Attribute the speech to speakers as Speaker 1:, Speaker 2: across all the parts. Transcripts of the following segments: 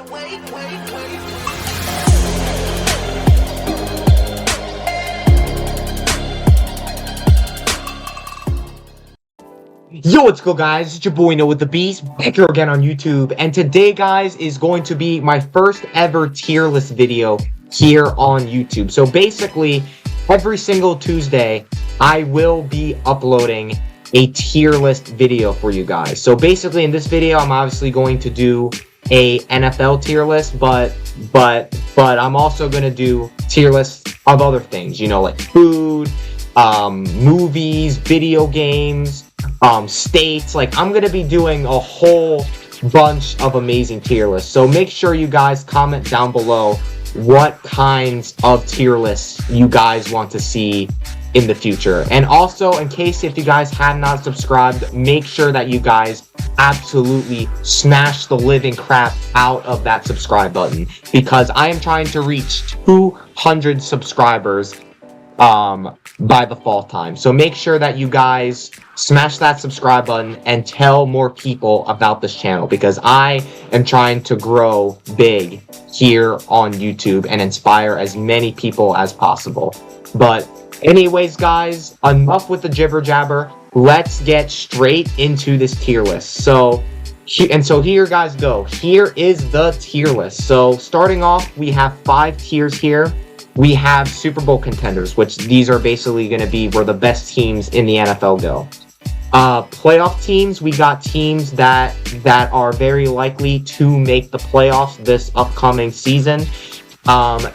Speaker 1: Yo, what's good, guys? It's your boy Noah with the Beast, back here again on YouTube, and today, guys, is going to be my first ever tier list video here on YouTube. So basically, every single Tuesday, I will be uploading a tier list video for you guys. So basically, in this video, I'm obviously going to do a NFL tier list, but I'm also going to do tier lists of other things, you know, like food, movies, video games, states. Like, I'm gonna be doing a whole bunch of amazing tier lists, so make sure you guys comment down below what kinds of tier lists you guys want to see in the future. And also, in case if you guys have not subscribed, make sure that you guys absolutely smash the living crap out of that subscribe button, because I am trying to reach 200 subscribers by the fall time. So make sure that you guys smash that subscribe button and tell more people about this channel, because I am trying to grow big here on YouTube and inspire as many people as possible. But anyways, guys, enough with the jibber jabber. Let's get straight into this tier list. So here, guys, go. Here is the tier list. So starting off, we have 5 tiers here. We have Super Bowl contenders, which these are basically going to be where the best teams in the NFL go. Playoff teams, we got teams that are very likely to make the playoffs this upcoming season.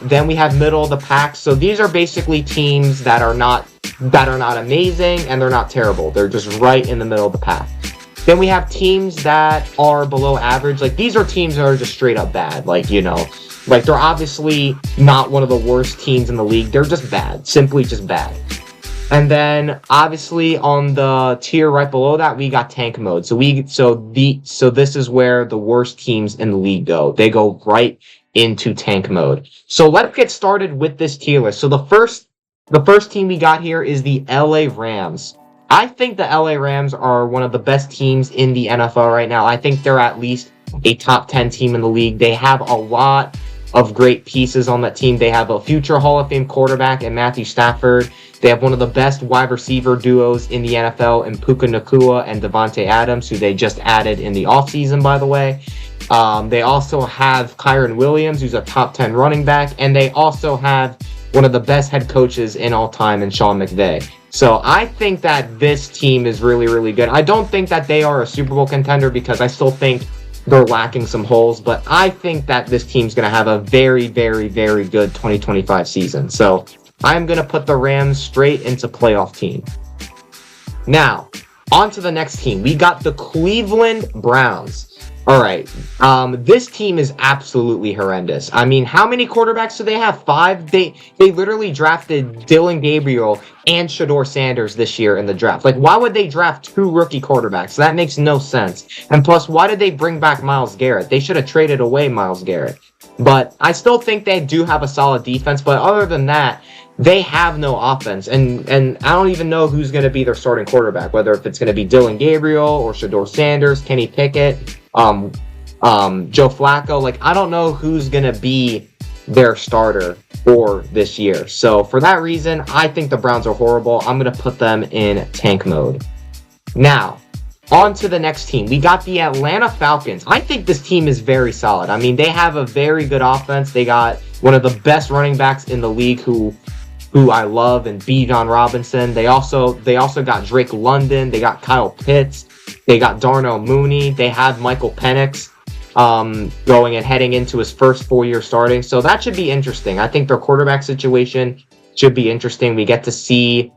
Speaker 1: Then we have middle of the pack. So these are basically teams that are not amazing and they're not terrible. They're just right in the middle of the pack. Then we have teams that are below average. Like, these are teams that are just straight up bad. Like, you know, like, they're obviously not one of the worst teams in the league. They're just bad. Simply just bad. And then, obviously, on the tier right below that, we got tank mode. So this is where the worst teams in the league go. They go right into tank mode. So let's get started with this tier list. So the first team we got here is the LA Rams. I think the LA Rams are one of the best teams in the NFL right now. I think they're at least a top 10 team in the league. They have a lot of great pieces on that team. They have a future Hall of Fame quarterback in Matthew Stafford. They have one of the best wide receiver duos in the NFL in Puka Nacua and Devontae Adams, who they just added in the offseason, by the way. They also have Kyron Williams, who's a top 10 running back, and they also have one of the best head coaches in all time in Sean McVay. So I think that this team is really, really good. I don't think that they are a Super Bowl contender, because I still think they're lacking some holes, but I think that this team's going to have a very, very, very good 2025 season. So I'm going to put the Rams straight into playoff team. Now, on to the next team. We got the Cleveland Browns. All right, this team is absolutely horrendous. I mean, how many quarterbacks do they have? 5? They literally drafted Dylan Gabriel and Shedeur Sanders this year in the draft. Like, why would they draft 2 rookie quarterbacks? That makes no sense. And plus, why did they bring back Myles Garrett? They should have traded away Myles Garrett. But I still think they do have a solid defense. But other than that, they have no offense. And I don't even know who's going to be their starting quarterback, whether if it's going to be Dylan Gabriel or Shedeur Sanders, Kenny Pickett, Joe Flacco. Like, I don't know who's going to be their starter for this year. So for that reason, I think the Browns are horrible. I'm going to put them in tank mode. Now, on to the next team. We got the Atlanta Falcons. I think this team is very solid. I mean, they have a very good offense. They got one of the best running backs in the league who I love, and Bijan Robinson. They also got Drake London. They got Kyle Pitts. They got Darnell Mooney. They have Michael Penix going and heading into his first full year starting. So that should be interesting. I think their quarterback situation should be interesting. We get to see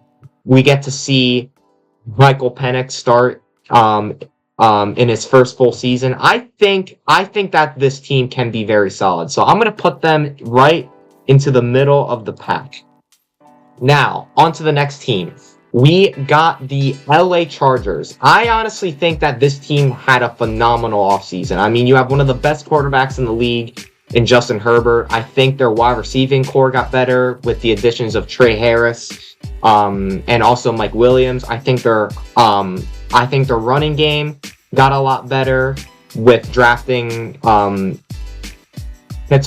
Speaker 1: Michael Penix start in his first full season. I think that this team can be very solid. So I'm going to put them right into the middle of the pack. Now, on to the next team. We got the LA Chargers. I honestly think that this team had a phenomenal offseason. I mean, you have one of the best quarterbacks in the league in Justin Herbert. I think their wide receiving core got better with the additions of Trey Harris and also Mike Williams. I think their running game got a lot better with drafting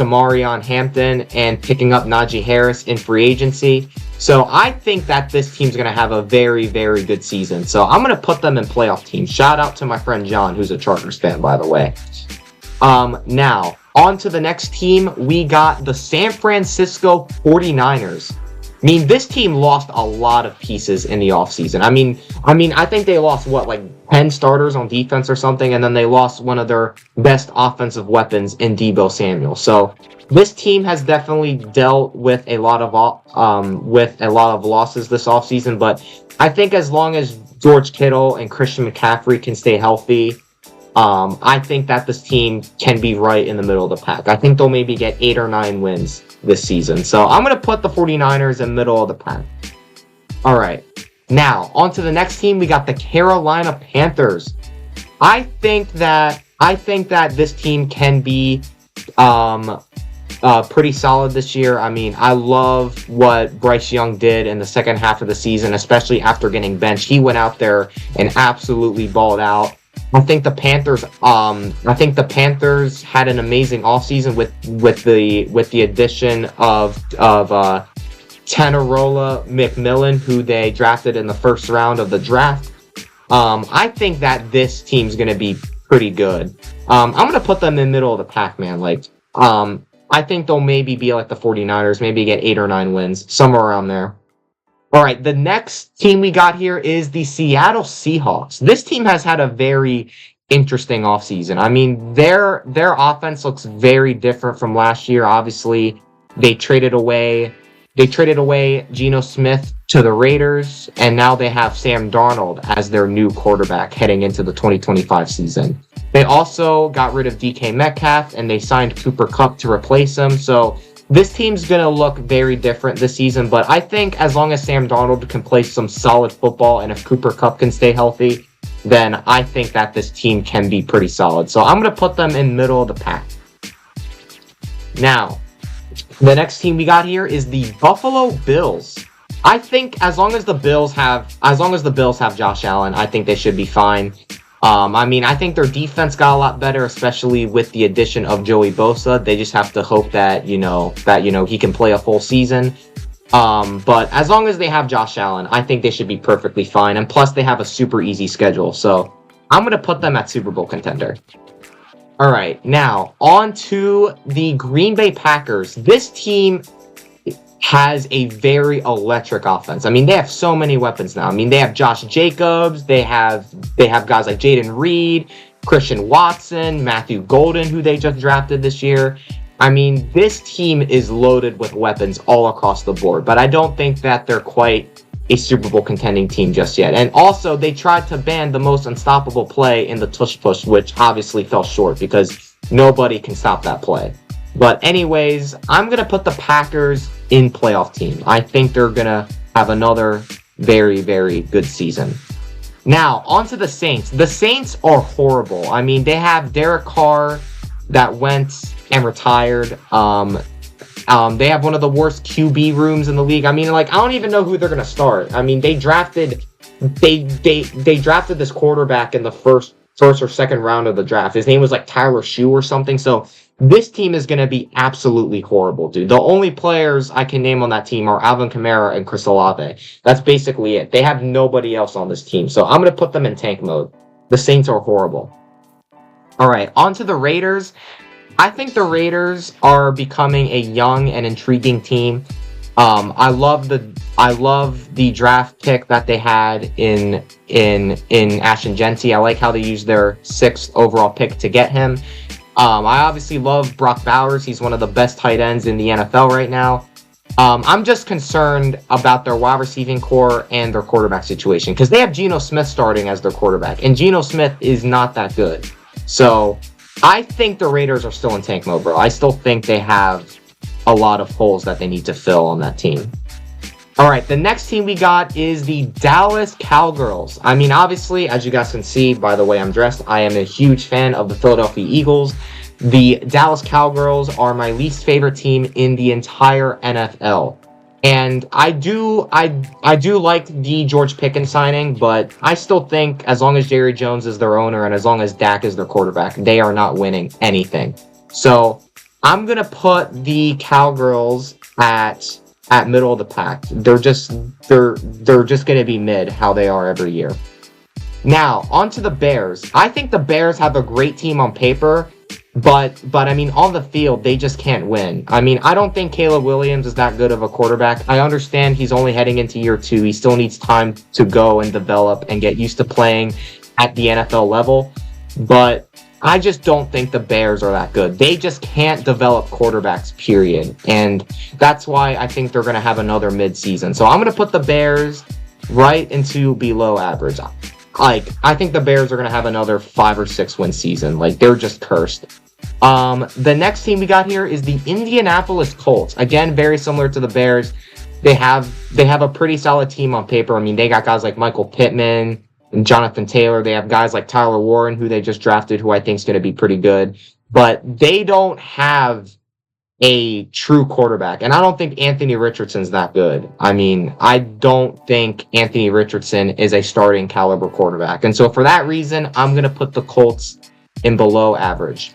Speaker 1: Marion Hampton and picking up Najee Harris in free agency. So I think that this team's going to have a very, very good season. So I'm going to put them in playoff teams. Shout out to my friend John, who's a Chargers fan, by the way. Now, on to the next team. We got the San Francisco 49ers. I mean, this team lost a lot of pieces in the offseason. I mean, I think they lost, 10 starters on defense or something, and then they lost one of their best offensive weapons in Deebo Samuel. So this team has definitely dealt with a lot of losses this offseason, but I think as long as George Kittle and Christian McCaffrey can stay healthy, I think that this team can be right in the middle of the pack. I think they'll maybe get 8 or 9 wins this season. So I'm going to put the 49ers in the middle of the pack. All right. Now, on to the next team. We got the Carolina Panthers. I think that this team can be pretty solid this year. I mean, I love what Bryce Young did in the second half of the season, especially after getting benched. He went out there and absolutely balled out. I think the Panthers had an amazing offseason with the addition of Tanarola McMillan, who they drafted in the first round of the draft. I think that this team's gonna be pretty good. I'm gonna put them in the middle of the pack, man. I think they'll maybe be like the 49ers, maybe get 8 or 9 wins, somewhere around there. All right, the next team we got here is the Seattle Seahawks. This team has had a very interesting offseason. I mean, their offense looks very different from last year. Obviously, they traded away Geno Smith to the Raiders, and now they have Sam Darnold as their new quarterback heading into the 2025 season. They also got rid of DK Metcalf, and they signed Cooper Kupp to replace him. So this team's going to look very different this season, but I think as long as Sam Darnold can play some solid football and if Cooper Kupp can stay healthy, then I think that this team can be pretty solid. So I'm going to put them in middle of the pack. Now, the next team we got here is the Buffalo Bills. I think as long as the Bills have Josh Allen, I think they should be fine. I think their defense got a lot better, especially with the addition of Joey Bosa. They just have to hope that he can play a full season. But as long as they have Josh Allen, I think they should be perfectly fine. And plus, they have a super easy schedule. So I'm going to put them at Super Bowl contender. All right, now on to the Green Bay Packers. This team has a very electric offense. I mean, they have so many weapons now. I mean, they have Josh Jacobs, they have guys like Jaden Reed, Christian Watson, Matthew Golden, who they just drafted this year. I mean, this team is loaded with weapons all across the board, but I don't think that they're quite a Super Bowl contending team just yet. And also, they tried to ban the most unstoppable play in the tush push, which obviously fell short because nobody can stop that play. But anyways, I'm going to put the Packers in playoff team. I think they're going to have another very, very good season. Now, on to the Saints. The Saints are horrible. I mean, they have Derek Carr that went and retired. They have one of the worst QB rooms in the league. I mean, I don't even know who they're going to start. I mean, they drafted this quarterback in the first or second round of the draft. His name was Tyler Shue or something. So this team is going to be absolutely horrible, dude. The only players I can name on that team are Alvin Kamara and Chris Olave. That's basically it. They have nobody else on this team. So I'm going to put them in tank mode. The Saints are horrible. All right, on to the Raiders. I think the Raiders are becoming a young and intriguing team. I love the draft pick that they had in Ashton Genty. I like how they used their 6th overall pick to get him. I obviously love Brock Bowers. He's one of the best tight ends in the NFL right now. I'm just concerned about their wide receiving core and their quarterback situation because they have Geno Smith starting as their quarterback, and Geno Smith is not that good. So I think the Raiders are still in tank mode, bro. I still think they have a lot of holes that they need to fill on that team. All right, the next team we got is the Dallas Cowgirls. I mean, obviously, as you guys can see by the way I'm dressed, I am a huge fan of the Philadelphia Eagles. The Dallas Cowgirls are my least favorite team in the entire NFL. And I do like the George Pickens signing, but I still think as long as Jerry Jones is their owner and as long as Dak is their quarterback, they are not winning anything. So I'm gonna put the Cowgirls at middle of the pack. They're just gonna be mid how they are every year. Now, on to the Bears. I think the Bears have a great team on paper, but I mean, on the field, they just can't win. I mean, I don't think Caleb Williams is that good of a quarterback. I understand he's only heading into year 2. He still needs time to go and develop and get used to playing at the NFL level, but I just don't think the Bears are that good. They just can't develop quarterbacks, period. And that's why I think they're going to have another mid-season. So I'm going to put the Bears right into below average. Like, I think the Bears are going to have another 5 or 6 win season. Like, they're just cursed. The next team we got here is the Indianapolis Colts. Again, very similar to the Bears. They have a pretty solid team on paper. I mean, they got guys like Michael Pittman and Jonathan Taylor. They have guys like Tyler Warren, who they just drafted, who I think is going to be pretty good. But they don't have a true quarterback. And I don't think Anthony Richardson's that good. I mean, I don't think Anthony Richardson is a starting caliber quarterback. And so for that reason, I'm going to put the Colts in below average.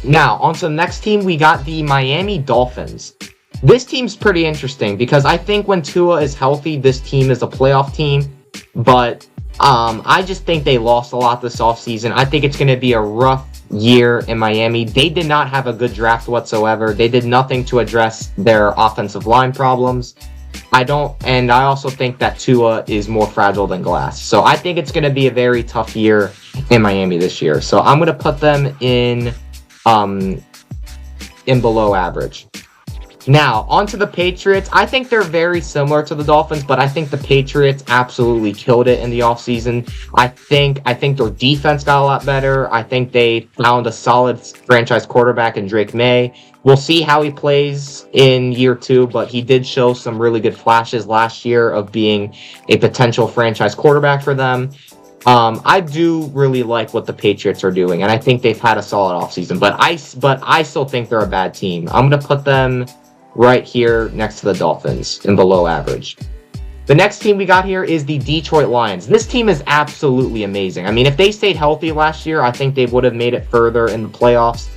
Speaker 1: Now, on to the next team, we got the Miami Dolphins. This team's pretty interesting because I think when Tua is healthy, this team is a playoff team. But I just think they lost a lot this offseason. I think it's going to be a rough year in Miami. They did not have a good draft whatsoever. They did nothing to address their offensive line problems. I also think that Tua is more fragile than glass. So I think it's going to be a very tough year in Miami this year. So I'm going to put them in below average. Now, on to the Patriots. I think they're very similar to the Dolphins, but I think the Patriots absolutely killed it in the offseason. I think their defense got a lot better. I think they found a solid franchise quarterback in Drake May. We'll see how he plays in year 2, but he did show some really good flashes last year of being a potential franchise quarterback for them. I do really like what the Patriots are doing, and I think they've had a solid offseason, but I still think they're a bad team. I'm going to put them right here next to the Dolphins in below average. The next team we got here is the Detroit Lions. This team is absolutely amazing. I mean, if they stayed healthy last year, I think they would have made it further in the playoffs.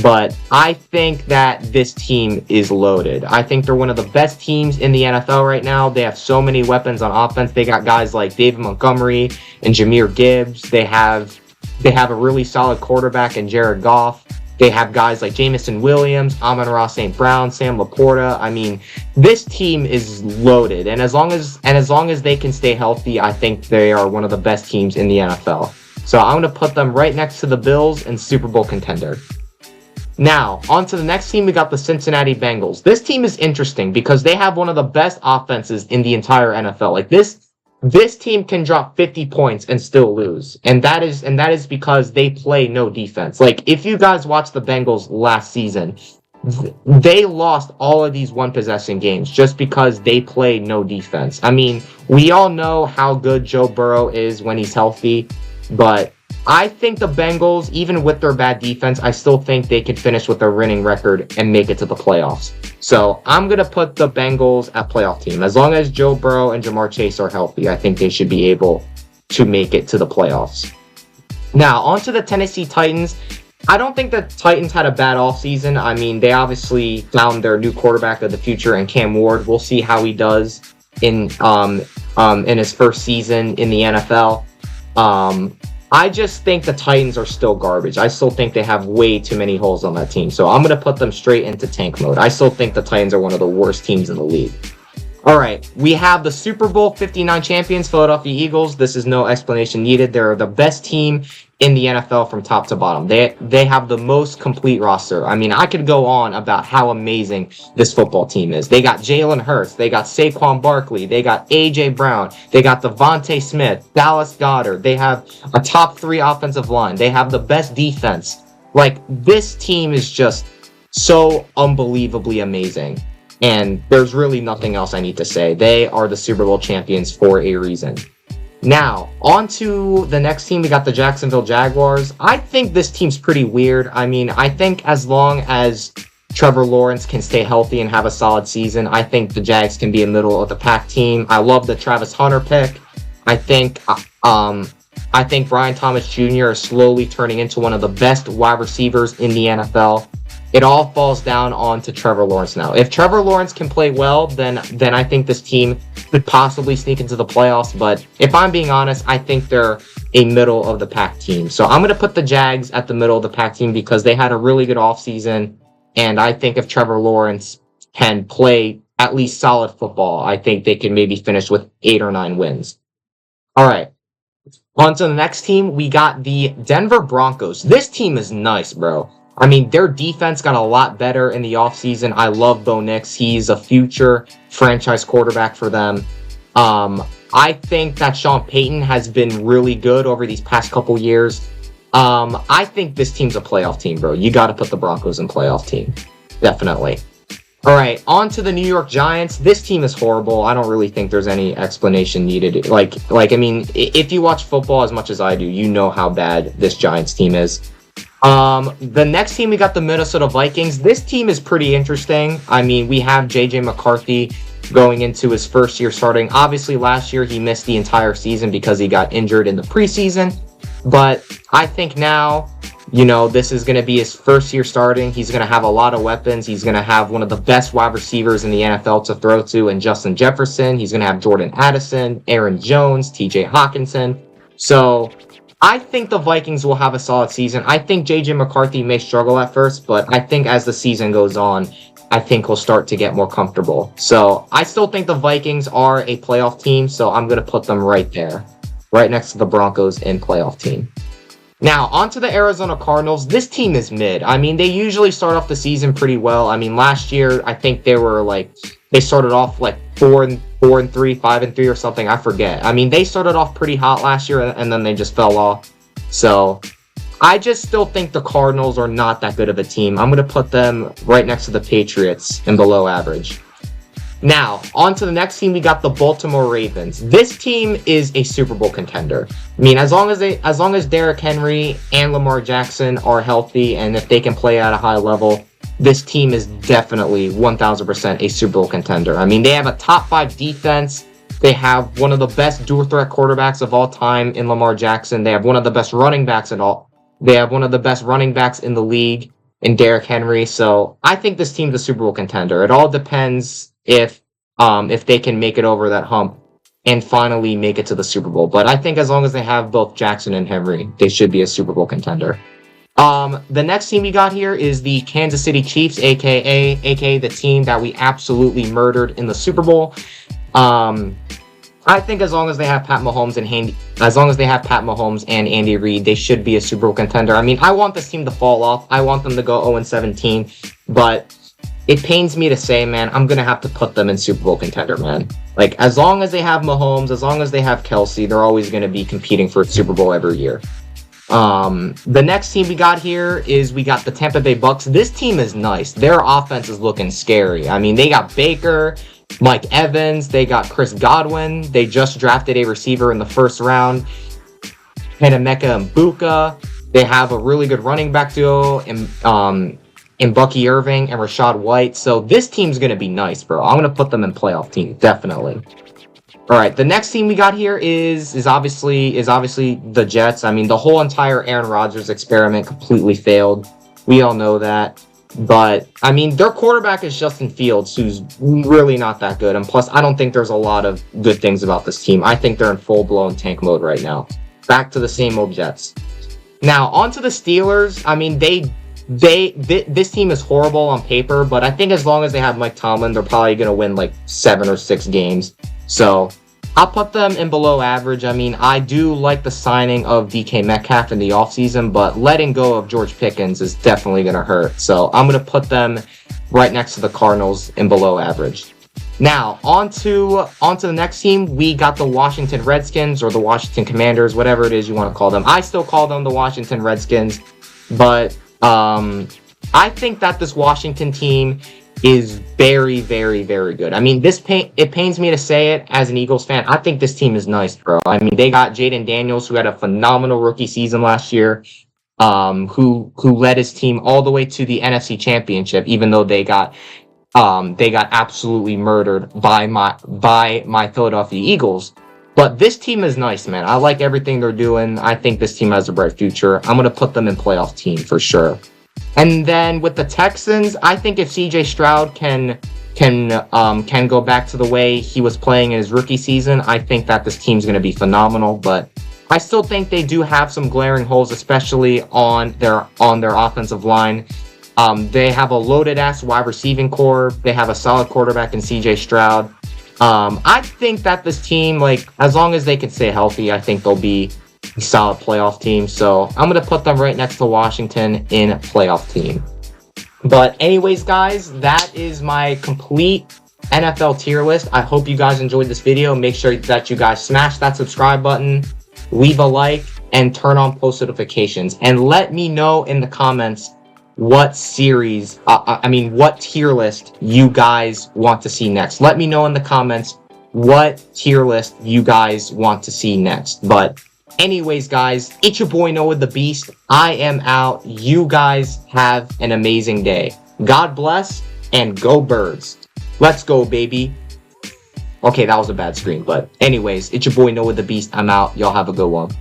Speaker 1: But I think that this team is loaded. I think they're one of the best teams in the NFL right now. They have so many weapons on offense. They got guys like David Montgomery and Jahmyr Gibbs. They have a really solid quarterback in Jared Goff. They have guys like Jamison Williams, Amon-Ra St. Brown, Sam Laporta. I mean, this team is loaded, and as long as they can stay healthy, I think they are one of the best teams in the NFL. So I'm going to put them right next to the Bills and Super Bowl contender. Now, on to the next team, we got the Cincinnati Bengals. This team is interesting because they have one of the best offenses in the entire NFL. Like this team can drop 50 points and still lose. And that is because they play no defense. Like, if you guys watched the Bengals last season, they lost all of these one-possession games just because they play no defense. I mean, we all know how good Joe Burrow is when he's healthy, but I think the Bengals, even with their bad defense, I still think they could finish with a winning record and make it to the playoffs. So I'm going to put the Bengals at playoff team. As long as Joe Burrow and Jamar Chase are healthy, I think they should be able to make it to the playoffs. Now, on to the Tennessee Titans. I don't think the Titans had a bad offseason. I mean, they obviously found their new quarterback of the future in Cam Ward. We'll see how he does in his first season in the NFL. I just think the Titans are still garbage. I still think they have way too many holes on that team. So I'm going to put them straight into tank mode. I still think the Titans are one of the worst teams in the league. All right, we have the Super Bowl 59 champions, Philadelphia Eagles. This is no explanation needed. They're the best team in the NFL from top to bottom. They have the most complete roster. I mean, I could go on about how amazing this football team is. They got Jalen Hurts. They got Saquon Barkley. They got A.J. Brown. They got Devontae Smith, Dallas Goedert. They have a top 3 offensive line. They have the best defense. Like, this team is just so unbelievably amazing. And there's really nothing else I need to say. They are the Super Bowl champions for a reason. Now, on to the next team. We got the Jacksonville Jaguars. I think this team's pretty weird. I mean, I think as long as Trevor Lawrence can stay healthy and have a solid season, I think the Jags can be a middle of the pack team. I love the Travis Hunter pick. I think Brian Thomas Jr. is slowly turning into one of the best wide receivers in the NFL. it all falls down onto Trevor Lawrence now. If Trevor Lawrence can play well, then I think this team could possibly sneak into the playoffs. But if I'm being honest, I think they're a middle of the pack team. So I'm going to put the Jags at the middle of the pack team because they had a really good offseason. And I think if Trevor Lawrence can play at least solid football, I think they can maybe finish with 8 or 9 wins. All right. On to the next team, we got the Denver Broncos. This team is nice, bro. I mean, their defense got a lot better in the offseason. I love Bo Nix. He's a future franchise quarterback for them. I think that Sean Payton has been really good over these past couple years. I think this team's a playoff team, bro. You got to put the Broncos in playoff team. Definitely. All right, on to the New York Giants. This team is horrible. I don't really think there's any explanation needed. I mean, if you watch football as much as I do, you know how bad this Giants team is. The next team, we got the Minnesota Vikings. This team is pretty interesting. I mean, we have JJ McCarthy going into his first year starting. Obviously, last year he missed the entire season because he got injured in the preseason. But I think now, you know, this is going to be his first year starting. He's going to have a lot of weapons. He's going to have one of the best wide receivers in the NFL to throw to in Justin Jefferson. He's going to have Jordan Addison, Aaron Jones, TJ Hawkinson. So I think the Vikings will have a solid season. I think JJ McCarthy may struggle at first, but I think as the season goes on, I think he'll start to get more comfortable. So I still think the Vikings are a playoff team, so I'm going to put them right there, right next to the Broncos in playoff team. Now, on to the Arizona Cardinals. This team is mid. I mean, they usually start off the season pretty well. I mean, last year, I think they started off like 4-3, 5-3 or something. I forget. I mean, they started off pretty hot last year and then they just fell off. So I just still think the Cardinals are not that good of a team. I'm going to put them right next to the Patriots and below average. Now, on to the next team, we got the Baltimore Ravens. This team is a Super Bowl contender. I mean, as long as Derrick Henry and Lamar Jackson are healthy and if they can play at a high level, this team is definitely 1000% a Super Bowl contender. I mean, they have a top 5 defense. They have one of the best dual threat quarterbacks of all time in Lamar Jackson. They have one of the best running backs in the league in Derrick Henry. So I think this team's a Super Bowl contender. It all depends if they can make it over that hump and finally make it to the Super Bowl. But I think as long as they have both Jackson and Henry, they should be a Super Bowl contender. The next team we got here is the Kansas City Chiefs, aka the team that we absolutely murdered in the Super Bowl. I think as long as they have Pat Mahomes and Andy Reid, they should be a Super Bowl contender. I mean, I want this team to fall off. I want them to go 0-17, but it pains me to say, man, I'm going to have to put them in Super Bowl contender, man. Like, as long as they have Mahomes, as long as they have Kelsey, they're always going to be competing for a Super Bowl every year. The next team we got here is we got the Tampa Bay Bucks. This team is nice. Their offense is looking scary. I mean, they got Baker, Mike Evans, they got Chris Godwin. They just drafted a receiver in the first round, Emeka Mbuka. They have a really good running back duo in Bucky Irving and Rachaad White. So this team's going to be nice, bro. I'm going to put them in playoff team, definitely. All right, the next team we got here is obviously the Jets. I mean, the whole entire Aaron Rodgers experiment completely failed. We all know that. But, I mean, their quarterback is Justin Fields, who's really not that good. And plus, I don't think there's a lot of good things about this team. I think they're in full-blown tank mode right now. Back to the same old Jets. Now, on to the Steelers. I mean, this team is horrible on paper, but I think as long as they have Mike Tomlin, they're probably going to win like 7 or 6 games. So I'll put them in below average. I mean, I do like the signing of DK Metcalf in the offseason, but letting go of George Pickens is definitely going to hurt. So I'm going to put them right next to the Cardinals in below average. Now, on to the next team, we got the Washington Redskins, or the Washington Commanders, whatever it is you want to call them. I still call them the Washington Redskins, but I think that this Washington team is very, very, very good. I mean, it pains me to say it as an Eagles fan. I think this team is nice, bro. I mean, they got Jaden Daniels, who had a phenomenal rookie season last year, who led his team all the way to the NFC Championship, even though they got absolutely murdered by my Philadelphia Eagles. But this team is nice, man. I like everything they're doing. I think this team has a bright future. I'm going to put them in playoff team for sure. And then with the Texans, I think if CJ Stroud can go back to the way he was playing in his rookie season, I think that this team's going to be phenomenal. But I still think they do have some glaring holes, especially on their offensive line. They have a loaded ass wide receiving core. They have a solid quarterback in CJ Stroud. I think that this team, like, as long as they can stay healthy, I think they'll be a solid playoff team. So I'm going to put them right next to Washington in playoff team. But anyways, guys, that is my complete NFL tier list. I hope you guys enjoyed this video. Make sure that you guys smash that subscribe button, leave a like, and turn on post notifications. And let me know in the comments what series, what tier list you guys want to see next. Let me know in the comments what tier list you guys want to see next. But anyways, guys, it's your boy Noah the Beast. I am out. You guys have an amazing day. God bless and go Birds. Let's go, baby. Okay, that was a bad screen, but anyways, it's your boy Noah the Beast. I'm out. Y'all have a good one.